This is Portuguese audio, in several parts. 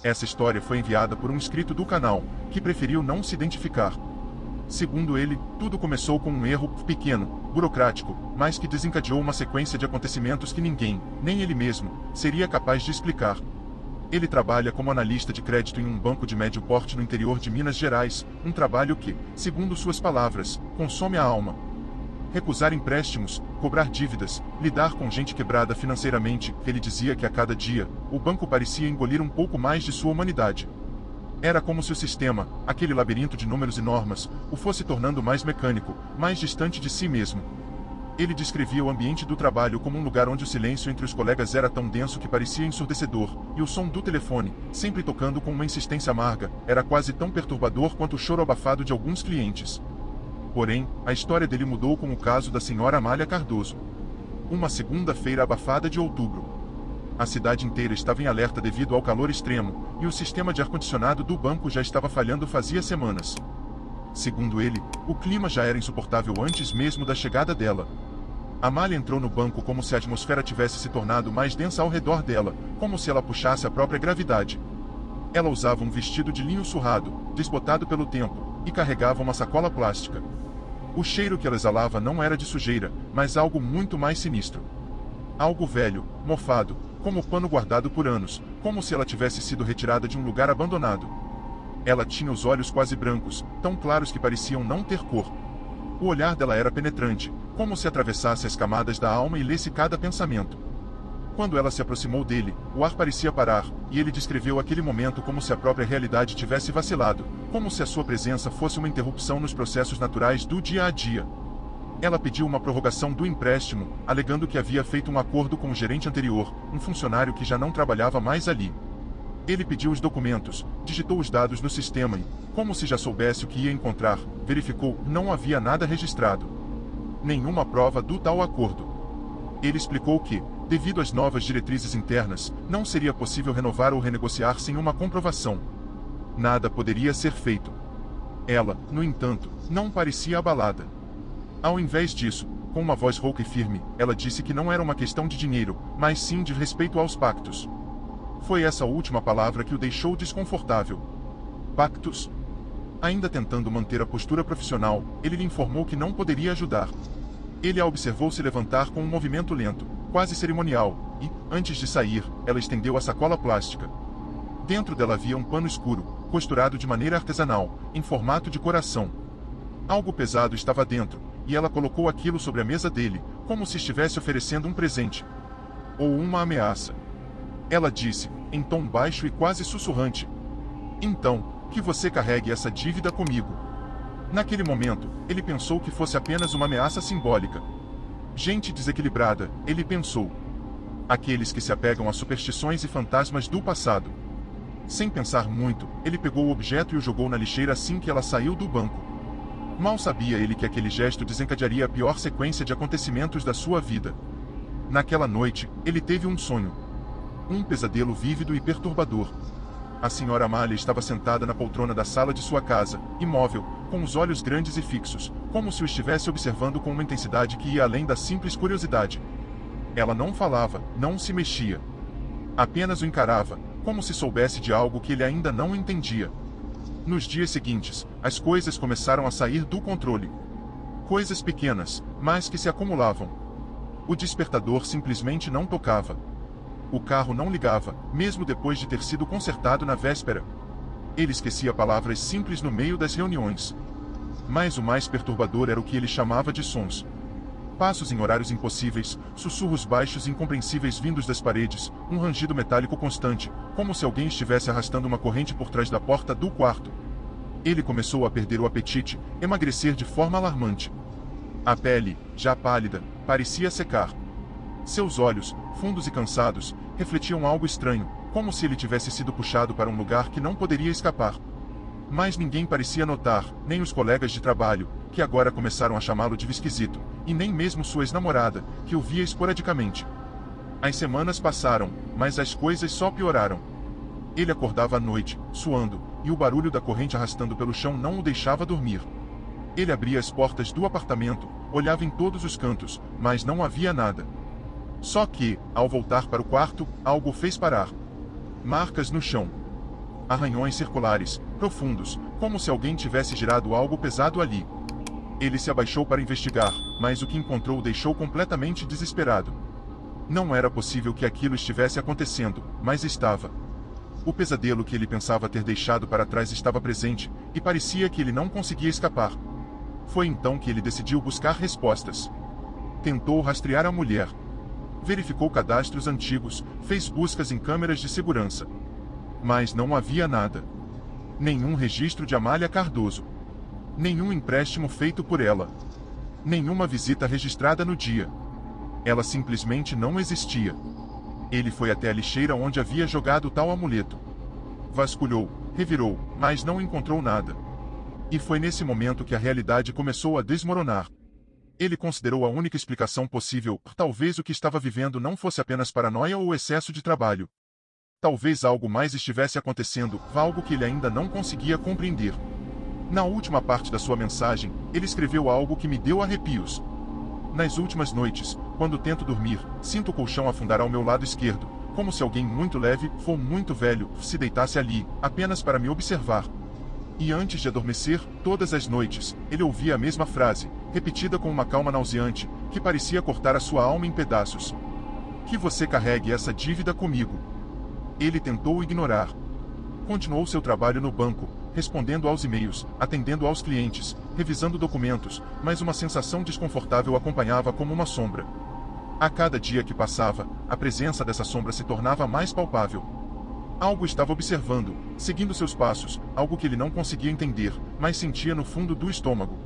Essa história foi enviada por um inscrito do canal, que preferiu não se identificar. Segundo ele, tudo começou com um erro pequeno, burocrático, mas que desencadeou uma sequência de acontecimentos que ninguém, nem ele mesmo, seria capaz de explicar. Ele trabalha como analista de crédito em um banco de médio porte no interior de Minas Gerais, um trabalho que, segundo suas palavras, consome a alma. Recusar empréstimos, cobrar dívidas, lidar com gente quebrada financeiramente, ele dizia que a cada dia, o banco parecia engolir um pouco mais de sua humanidade. Era como se o sistema, aquele labirinto de números e normas, o fosse tornando mais mecânico, mais distante de si mesmo. Ele descrevia o ambiente do trabalho como um lugar onde o silêncio entre os colegas era tão denso que parecia ensurdecedor, e o som do telefone, sempre tocando com uma insistência amarga, era quase tão perturbador quanto o choro abafado de alguns clientes. Porém, a história dele mudou com o caso da senhora Amália Cardoso. Uma segunda-feira abafada de outubro. A cidade inteira estava em alerta devido ao calor extremo, e o sistema de ar-condicionado do banco já estava falhando fazia semanas. Segundo ele, o clima já era insuportável antes mesmo da chegada dela. Amália entrou no banco como se a atmosfera tivesse se tornado mais densa ao redor dela, como se ela puxasse a própria gravidade. Ela usava um vestido de linho surrado, desbotado pelo tempo, e carregava uma sacola plástica. O cheiro que ela exalava não era de sujeira, mas algo muito mais sinistro. Algo velho, mofado, como pano guardado por anos, como se ela tivesse sido retirada de um lugar abandonado. Ela tinha os olhos quase brancos, tão claros que pareciam não ter cor. O olhar dela era penetrante, como se atravessasse as camadas da alma e lesse cada pensamento. Quando ela se aproximou dele, o ar parecia parar, e ele descreveu aquele momento como se a própria realidade tivesse vacilado, como se a sua presença fosse uma interrupção nos processos naturais do dia a dia. Ela pediu uma prorrogação do empréstimo, alegando que havia feito um acordo com o gerente anterior, um funcionário que já não trabalhava mais ali. Ele pediu os documentos, digitou os dados no sistema e, como se já soubesse o que ia encontrar, verificou, não havia nada registrado. Nenhuma prova do tal acordo. Ele explicou que, devido às novas diretrizes internas, não seria possível renovar ou renegociar sem uma comprovação. Nada poderia ser feito. Ela, no entanto, não parecia abalada. Ao invés disso, com uma voz rouca e firme, ela disse que não era uma questão de dinheiro, mas sim de respeito aos pactos. Foi essa última palavra que o deixou desconfortável. Pactos? Ainda tentando manter a postura profissional, ele lhe informou que não poderia ajudar. Ele a observou se levantar com um movimento lento, quase cerimonial, e, antes de sair, ela estendeu a sacola plástica. Dentro dela havia um pano escuro, costurado de maneira artesanal, em formato de coração. Algo pesado estava dentro, e ela colocou aquilo sobre a mesa dele, como se estivesse oferecendo um presente. Ou uma ameaça. Ela disse, em tom baixo e quase sussurrante: "Então, que você carregue essa dívida comigo." Naquele momento, ele pensou que fosse apenas uma ameaça simbólica. Gente desequilibrada, ele pensou. Aqueles que se apegam a superstições e fantasmas do passado. Sem pensar muito, ele pegou o objeto e o jogou na lixeira assim que ela saiu do banco. Mal sabia ele que aquele gesto desencadearia a pior sequência de acontecimentos da sua vida. Naquela noite, ele teve um sonho. Um pesadelo vívido e perturbador. A senhora Amália estava sentada na poltrona da sala de sua casa, imóvel, com os olhos grandes e fixos, como se o estivesse observando com uma intensidade que ia além da simples curiosidade. Ela não falava, não se mexia. Apenas o encarava, como se soubesse de algo que ele ainda não entendia. Nos dias seguintes, as coisas começaram a sair do controle. Coisas pequenas, mas que se acumulavam. O despertador simplesmente não tocava. O carro não ligava, mesmo depois de ter sido consertado na véspera. Ele esquecia palavras simples no meio das reuniões. Mas o mais perturbador era o que ele chamava de sons. Passos em horários impossíveis, sussurros baixos e incompreensíveis vindos das paredes, um rangido metálico constante, como se alguém estivesse arrastando uma corrente por trás da porta do quarto. Ele começou a perder o apetite, emagrecer de forma alarmante. A pele, já pálida, parecia secar. Seus olhos, fundos e cansados, refletiam algo estranho, como se ele tivesse sido puxado para um lugar que não poderia escapar. Mas ninguém parecia notar, nem os colegas de trabalho, que agora começaram a chamá-lo de esquisito, e nem mesmo sua ex-namorada, que o via esporadicamente. As semanas passaram, mas as coisas só pioraram. Ele acordava à noite, suando, e o barulho da corrente arrastando pelo chão não o deixava dormir. Ele abria as portas do apartamento, olhava em todos os cantos, mas não havia nada. Só que, ao voltar para o quarto, algo o fez parar. Marcas no chão. Arranhões circulares, profundos, como se alguém tivesse girado algo pesado ali. Ele se abaixou para investigar, mas o que encontrou o deixou completamente desesperado. Não era possível que aquilo estivesse acontecendo, mas estava. O pesadelo que ele pensava ter deixado para trás estava presente, e parecia que ele não conseguia escapar. Foi então que ele decidiu buscar respostas. Tentou rastrear a mulher. Verificou cadastros antigos, fez buscas em câmeras de segurança. Mas não havia nada. Nenhum registro de Amália Cardoso. Nenhum empréstimo feito por ela. Nenhuma visita registrada no dia. Ela simplesmente não existia. Ele foi até a lixeira onde havia jogado tal amuleto. Vasculhou, revirou, mas não encontrou nada. E foi nesse momento que a realidade começou a desmoronar. Ele considerou a única explicação possível, talvez o que estava vivendo não fosse apenas paranoia ou excesso de trabalho. Talvez algo mais estivesse acontecendo, algo que ele ainda não conseguia compreender. Na última parte da sua mensagem, ele escreveu algo que me deu arrepios. Nas últimas noites, quando tento dormir, sinto o colchão afundar ao meu lado esquerdo, como se alguém muito leve, ou muito velho, se deitasse ali, apenas para me observar. E antes de adormecer, todas as noites, ele ouvia a mesma frase, repetida com uma calma nauseante, que parecia cortar a sua alma em pedaços. Que você carregue essa dívida comigo. Ele tentou ignorar. Continuou seu trabalho no banco, respondendo aos e-mails, atendendo aos clientes, revisando documentos, mas uma sensação desconfortável acompanhava como uma sombra. A cada dia que passava, a presença dessa sombra se tornava mais palpável. Algo estava observando, seguindo seus passos, algo que ele não conseguia entender, mas sentia no fundo do estômago.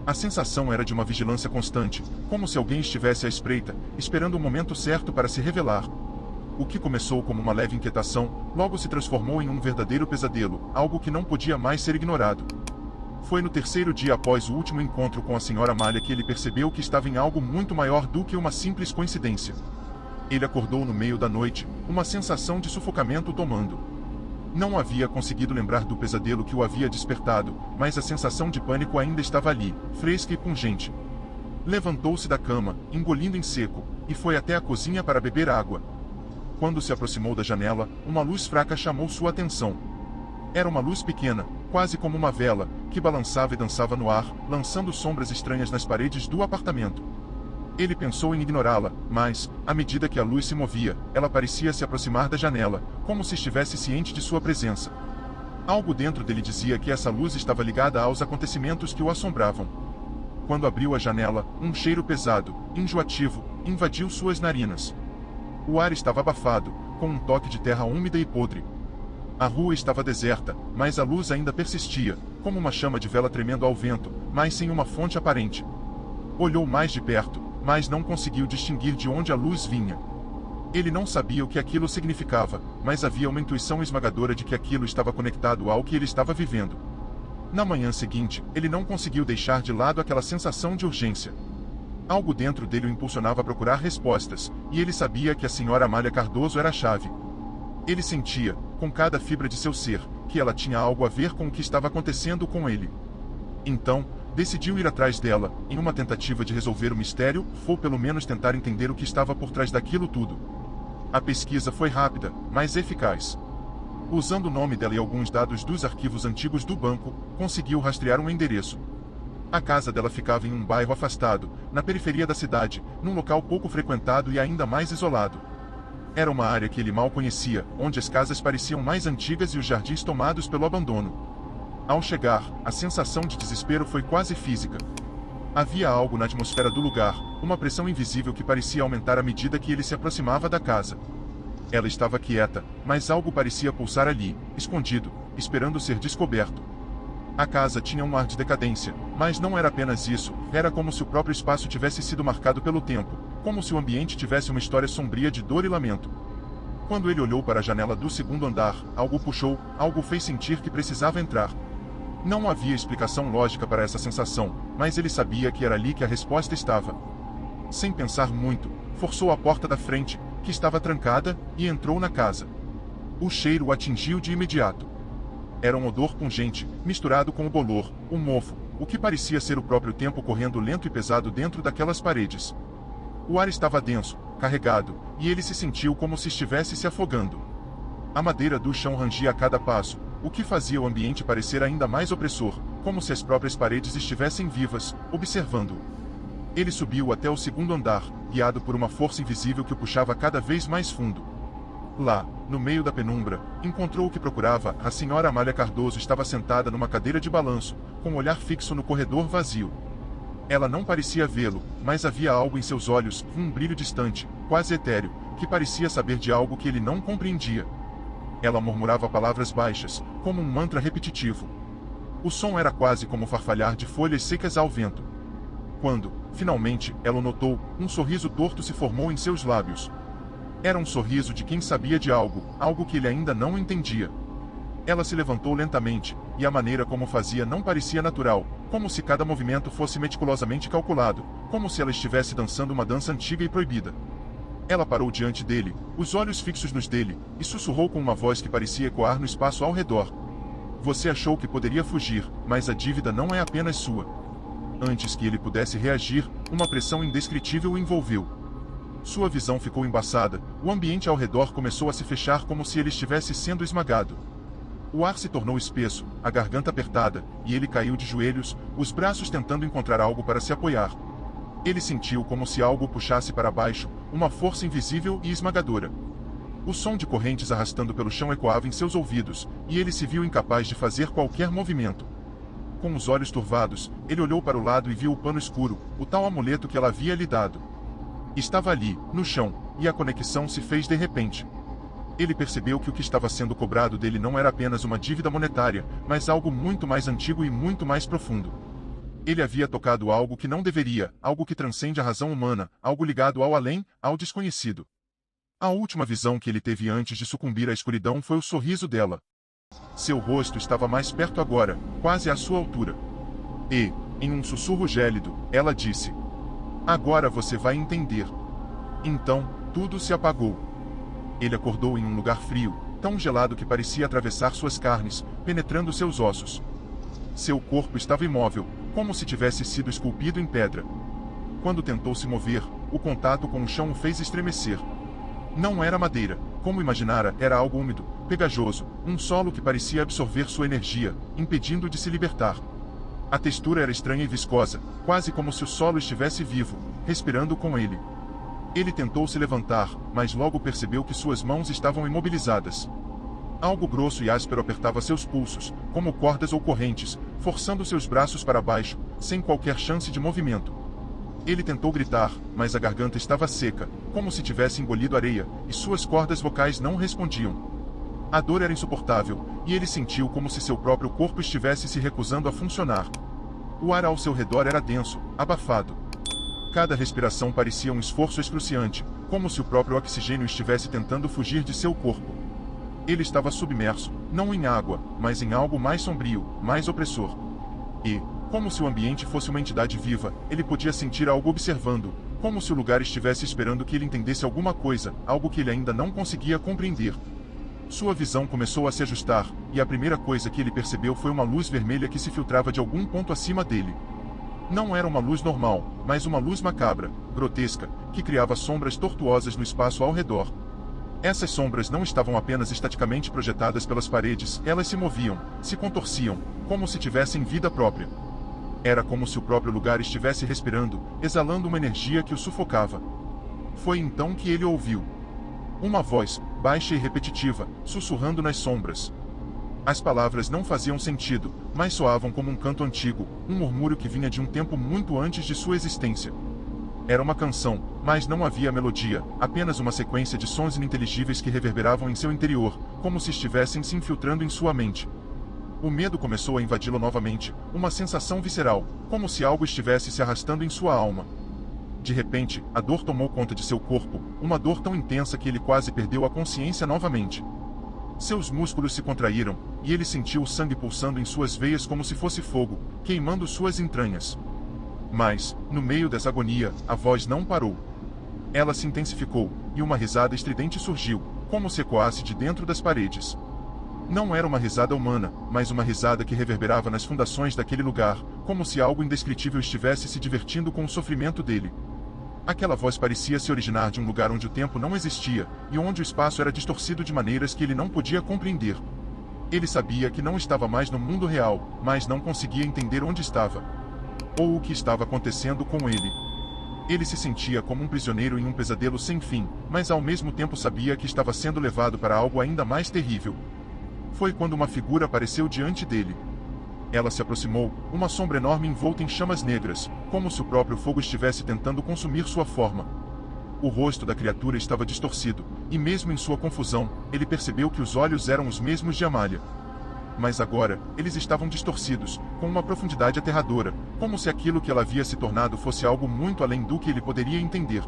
A sensação era de uma vigilância constante, como se alguém estivesse à espreita, esperando o momento certo para se revelar. O que começou como uma leve inquietação, logo se transformou em um verdadeiro pesadelo, algo que não podia mais ser ignorado. Foi no terceiro dia após o último encontro com a senhora Amália que ele percebeu que estava em algo muito maior do que uma simples coincidência. Ele acordou no meio da noite, uma sensação de sufocamento o tomando. Não havia conseguido lembrar do pesadelo que o havia despertado, mas a sensação de pânico ainda estava ali, fresca e pungente. Levantou-se da cama, engolindo em seco, e foi até a cozinha para beber água. Quando se aproximou da janela, uma luz fraca chamou sua atenção. Era uma luz pequena, quase como uma vela, que balançava e dançava no ar, lançando sombras estranhas nas paredes do apartamento. Ele pensou em ignorá-la, mas, à medida que a luz se movia, ela parecia se aproximar da janela, como se estivesse ciente de sua presença. Algo dentro dele dizia que essa luz estava ligada aos acontecimentos que o assombravam. Quando abriu a janela, um cheiro pesado, enjoativo, invadiu suas narinas. O ar estava abafado, com um toque de terra úmida e podre. A rua estava deserta, mas a luz ainda persistia, como uma chama de vela tremendo ao vento, mas sem uma fonte aparente. Olhou mais de perto, mas não conseguiu distinguir de onde a luz vinha. Ele não sabia o que aquilo significava, mas havia uma intuição esmagadora de que aquilo estava conectado ao que ele estava vivendo. Na manhã seguinte, ele não conseguiu deixar de lado aquela sensação de urgência. Algo dentro dele o impulsionava a procurar respostas, e ele sabia que a senhora Amália Cardoso era a chave. Ele sentia, com cada fibra de seu ser, que ela tinha algo a ver com o que estava acontecendo com ele. Então, decidiu ir atrás dela, em uma tentativa de resolver o mistério, ou pelo menos tentar entender o que estava por trás daquilo tudo. A pesquisa foi rápida, mas eficaz. Usando o nome dela e alguns dados dos arquivos antigos do banco, conseguiu rastrear um endereço. A casa dela ficava em um bairro afastado, na periferia da cidade, num local pouco frequentado e ainda mais isolado. Era uma área que ele mal conhecia, onde as casas pareciam mais antigas e os jardins tomados pelo abandono. Ao chegar, a sensação de desespero foi quase física. Havia algo na atmosfera do lugar, uma pressão invisível que parecia aumentar à medida que ele se aproximava da casa. Ela estava quieta, mas algo parecia pulsar ali, escondido, esperando ser descoberto. A casa tinha um ar de decadência, mas não era apenas isso, era como se o próprio espaço tivesse sido marcado pelo tempo, como se o ambiente tivesse uma história sombria de dor e lamento. Quando ele olhou para a janela do segundo andar, algo puxou, algo fez sentir que precisava entrar. Não havia explicação lógica para essa sensação, mas ele sabia que era ali que a resposta estava. Sem pensar muito, forçou a porta da frente, que estava trancada, e entrou na casa. O cheiro o atingiu de imediato. Era um odor pungente, misturado com o bolor, o mofo, o que parecia ser o próprio tempo correndo lento e pesado dentro daquelas paredes. O ar estava denso, carregado, e ele se sentiu como se estivesse se afogando. A madeira do chão rangia a cada passo, o que fazia o ambiente parecer ainda mais opressor, como se as próprias paredes estivessem vivas, observando-o. Ele subiu até o segundo andar, guiado por uma força invisível que o puxava cada vez mais fundo. Lá, no meio da penumbra, encontrou o que procurava. A senhora Amália Cardoso estava sentada numa cadeira de balanço, com o olhar fixo no corredor vazio. Ela não parecia vê-lo, mas havia algo em seus olhos, um brilho distante, quase etéreo, que parecia saber de algo que ele não compreendia. Ela murmurava palavras baixas, como um mantra repetitivo. O som era quase como o farfalhar de folhas secas ao vento. Quando, finalmente, ela o notou, um sorriso torto se formou em seus lábios. Era um sorriso de quem sabia de algo, algo que ele ainda não entendia. Ela se levantou lentamente, e a maneira como fazia não parecia natural, como se cada movimento fosse meticulosamente calculado, como se ela estivesse dançando uma dança antiga e proibida. Ela parou diante dele, os olhos fixos nos dele, e sussurrou com uma voz que parecia ecoar no espaço ao redor. Você achou que poderia fugir, mas a dívida não é apenas sua. Antes que ele pudesse reagir, uma pressão indescritível o envolveu. Sua visão ficou embaçada, o ambiente ao redor começou a se fechar como se ele estivesse sendo esmagado. O ar se tornou espesso, a garganta apertada, e ele caiu de joelhos, os braços tentando encontrar algo para se apoiar. Ele sentiu como se algo o puxasse para baixo, uma força invisível e esmagadora. O som de correntes arrastando pelo chão ecoava em seus ouvidos, e ele se viu incapaz de fazer qualquer movimento. Com os olhos turvados, ele olhou para o lado e viu o pano escuro, o tal amuleto que ela havia lhe dado. Estava ali, no chão, e a conexão se fez de repente. Ele percebeu que o que estava sendo cobrado dele não era apenas uma dívida monetária, mas algo muito mais antigo e muito mais profundo. Ele havia tocado algo que não deveria, algo que transcende a razão humana, algo ligado ao além, ao desconhecido. A última visão que ele teve antes de sucumbir à escuridão foi o sorriso dela. Seu rosto estava mais perto agora, quase à sua altura. E, em um sussurro gélido, ela disse: agora você vai entender. Então, tudo se apagou. Ele acordou em um lugar frio, tão gelado que parecia atravessar suas carnes, penetrando seus ossos. Seu corpo estava imóvel, como se tivesse sido esculpido em pedra. Quando tentou se mover, o contato com o chão o fez estremecer. Não era madeira, como imaginara, era algo úmido, pegajoso, um solo que parecia absorver sua energia, impedindo-o de se libertar. A textura era estranha e viscosa, quase como se o solo estivesse vivo, respirando com ele. Ele tentou se levantar, mas logo percebeu que suas mãos estavam imobilizadas. Algo grosso e áspero apertava seus pulsos, como cordas ou correntes, forçando seus braços para baixo, sem qualquer chance de movimento. Ele tentou gritar, mas a garganta estava seca, como se tivesse engolido areia, e suas cordas vocais não respondiam. A dor era insuportável, e ele sentiu como se seu próprio corpo estivesse se recusando a funcionar. O ar ao seu redor era denso, abafado. Cada respiração parecia um esforço excruciante, como se o próprio oxigênio estivesse tentando fugir de seu corpo. Ele estava submerso, não em água, mas em algo mais sombrio, mais opressor. E, como se o ambiente fosse uma entidade viva, ele podia sentir algo observando, como se o lugar estivesse esperando que ele entendesse alguma coisa, algo que ele ainda não conseguia compreender. Sua visão começou a se ajustar, e a primeira coisa que ele percebeu foi uma luz vermelha que se filtrava de algum ponto acima dele. Não era uma luz normal, mas uma luz macabra, grotesca, que criava sombras tortuosas no espaço ao redor. Essas sombras não estavam apenas estaticamente projetadas pelas paredes, elas se moviam, se contorciam, como se tivessem vida própria. Era como se o próprio lugar estivesse respirando, exalando uma energia que o sufocava. Foi então que ele ouviu uma voz, baixa e repetitiva, sussurrando nas sombras. As palavras não faziam sentido, mas soavam como um canto antigo, um murmúrio que vinha de um tempo muito antes de sua existência. Era uma canção, mas não havia melodia, apenas uma sequência de sons ininteligíveis que reverberavam em seu interior, como se estivessem se infiltrando em sua mente. O medo começou a invadi-lo novamente, uma sensação visceral, como se algo estivesse se arrastando em sua alma. De repente, a dor tomou conta de seu corpo, uma dor tão intensa que ele quase perdeu a consciência novamente. Seus músculos se contraíram, e ele sentiu o sangue pulsando em suas veias como se fosse fogo, queimando suas entranhas. Mas, no meio dessa agonia, a voz não parou. Ela se intensificou, e uma risada estridente surgiu, como se ecoasse de dentro das paredes. Não era uma risada humana, mas uma risada que reverberava nas fundações daquele lugar, como se algo indescritível estivesse se divertindo com o sofrimento dele. Aquela voz parecia se originar de um lugar onde o tempo não existia, e onde o espaço era distorcido de maneiras que ele não podia compreender. Ele sabia que não estava mais no mundo real, mas não conseguia entender onde estava. Ou o que estava acontecendo com ele. Ele se sentia como um prisioneiro em um pesadelo sem fim, mas ao mesmo tempo sabia que estava sendo levado para algo ainda mais terrível. Foi quando uma figura apareceu diante dele. Ela se aproximou, uma sombra enorme envolta em chamas negras, como se o próprio fogo estivesse tentando consumir sua forma. O rosto da criatura estava distorcido, e mesmo em sua confusão, ele percebeu que os olhos eram os mesmos de Amália. Mas agora, eles estavam distorcidos, com uma profundidade aterradora, como se aquilo que ela havia se tornado fosse algo muito além do que ele poderia entender.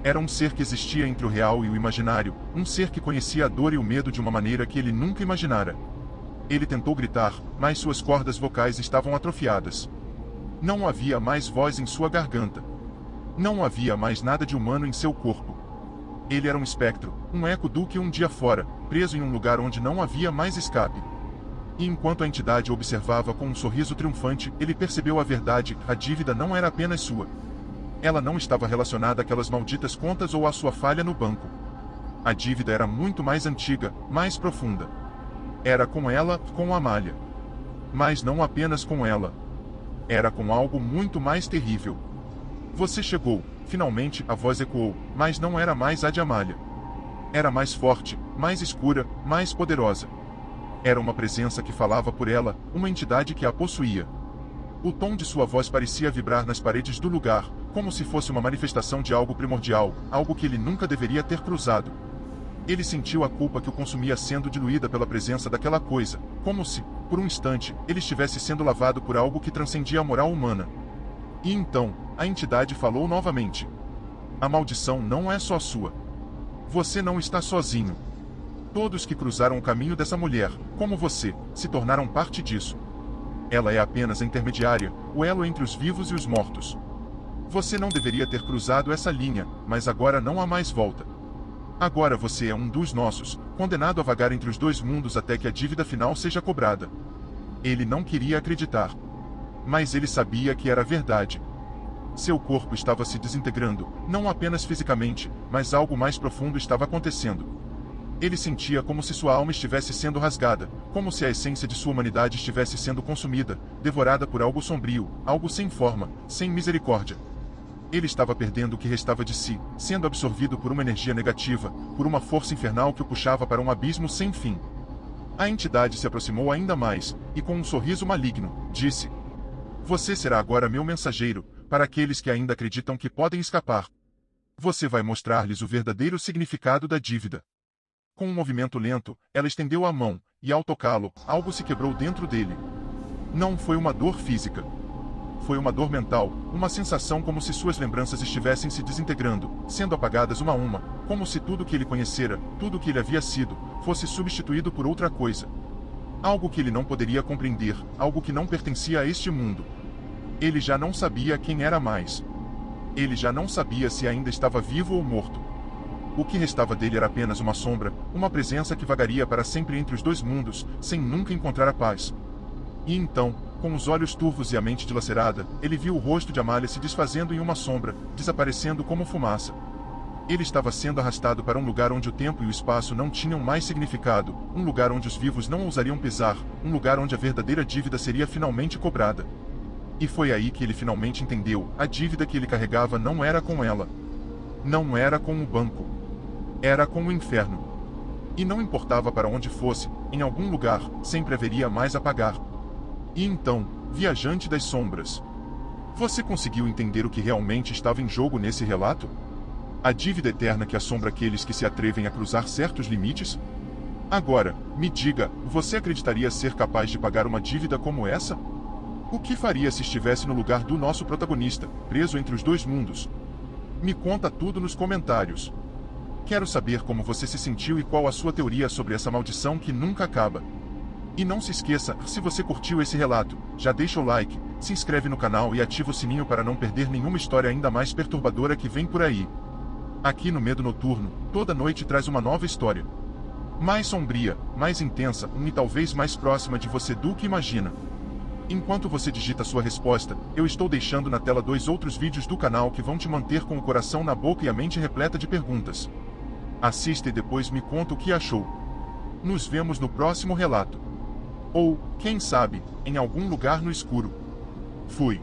Era um ser que existia entre o real e o imaginário, um ser que conhecia a dor e o medo de uma maneira que ele nunca imaginara. Ele tentou gritar, mas suas cordas vocais estavam atrofiadas. Não havia mais voz em sua garganta. Não havia mais nada de humano em seu corpo. Ele era um espectro, um eco do que um dia fora, preso em um lugar onde não havia mais escape. E enquanto a entidade o observava com um sorriso triunfante, ele percebeu a verdade: a dívida não era apenas sua. Ela não estava relacionada àquelas malditas contas ou à sua falha no banco. A dívida era muito mais antiga, mais profunda. Era com ela, com Amália. Mas não apenas com ela. Era com algo muito mais terrível. Você chegou, finalmente, a voz ecoou, mas não era mais a de Amália. Era mais forte, mais escura, mais poderosa. Era uma presença que falava por ela, uma entidade que a possuía. O tom de sua voz parecia vibrar nas paredes do lugar, como se fosse uma manifestação de algo primordial, algo que ele nunca deveria ter cruzado. Ele sentiu a culpa que o consumia sendo diluída pela presença daquela coisa, como se, por um instante, ele estivesse sendo lavado por algo que transcendia a moral humana. E então, a entidade falou novamente. A maldição não é só sua. Você não está sozinho. Todos que cruzaram o caminho dessa mulher, como você, se tornaram parte disso. Ela é apenas a intermediária, o elo entre os vivos e os mortos. Você não deveria ter cruzado essa linha, mas agora não há mais volta. Agora você é um dos nossos, condenado a vagar entre os dois mundos até que a dívida final seja cobrada. Ele não queria acreditar. Mas ele sabia que era verdade. Seu corpo estava se desintegrando, não apenas fisicamente, mas algo mais profundo estava acontecendo. Ele sentia como se sua alma estivesse sendo rasgada, como se a essência de sua humanidade estivesse sendo consumida, devorada por algo sombrio, algo sem forma, sem misericórdia. Ele estava perdendo o que restava de si, sendo absorvido por uma energia negativa, por uma força infernal que o puxava para um abismo sem fim. A entidade se aproximou ainda mais, e com um sorriso maligno, disse: Você será agora meu mensageiro, para aqueles que ainda acreditam que podem escapar. Você vai mostrar-lhes o verdadeiro significado da dívida. Com um movimento lento, ela estendeu a mão, e ao tocá-lo, algo se quebrou dentro dele. Não foi uma dor física. Foi uma dor mental, uma sensação como se suas lembranças estivessem se desintegrando, sendo apagadas uma a uma, como se tudo que ele conhecera, tudo que ele havia sido, fosse substituído por outra coisa. Algo que ele não poderia compreender, algo que não pertencia a este mundo. Ele já não sabia quem era mais. Ele já não sabia se ainda estava vivo ou morto. O que restava dele era apenas uma sombra, uma presença que vagaria para sempre entre os dois mundos, sem nunca encontrar a paz. E então, com os olhos turvos e a mente dilacerada, ele viu o rosto de Amália se desfazendo em uma sombra, desaparecendo como fumaça. Ele estava sendo arrastado para um lugar onde o tempo e o espaço não tinham mais significado, um lugar onde os vivos não ousariam pisar, um lugar onde a verdadeira dívida seria finalmente cobrada. E foi aí que ele finalmente entendeu: a dívida que ele carregava não era com ela. Não era com o banco. Era com o inferno. E não importava para onde fosse, em algum lugar, sempre haveria mais a pagar. E então, viajante das sombras, você conseguiu entender o que realmente estava em jogo nesse relato? A dívida eterna que assombra aqueles que se atrevem a cruzar certos limites? Agora, me diga, você acreditaria ser capaz de pagar uma dívida como essa? O que faria se estivesse no lugar do nosso protagonista, preso entre os dois mundos? Me conta tudo nos comentários. Quero saber como você se sentiu e qual a sua teoria sobre essa maldição que nunca acaba. E não se esqueça, se você curtiu esse relato, já deixa o like, se inscreve no canal e ativa o sininho para não perder nenhuma história ainda mais perturbadora que vem por aí. Aqui no Medo Noturno, toda noite traz uma nova história. Mais sombria, mais intensa, e talvez mais próxima de você do que imagina. Enquanto você digita sua resposta, eu estou deixando na tela 2 outros vídeos do canal que vão te manter com o coração na boca e a mente repleta de perguntas. Assista e depois me conta o que achou. Nos vemos no próximo relato. Ou, quem sabe, em algum lugar no escuro. Fui.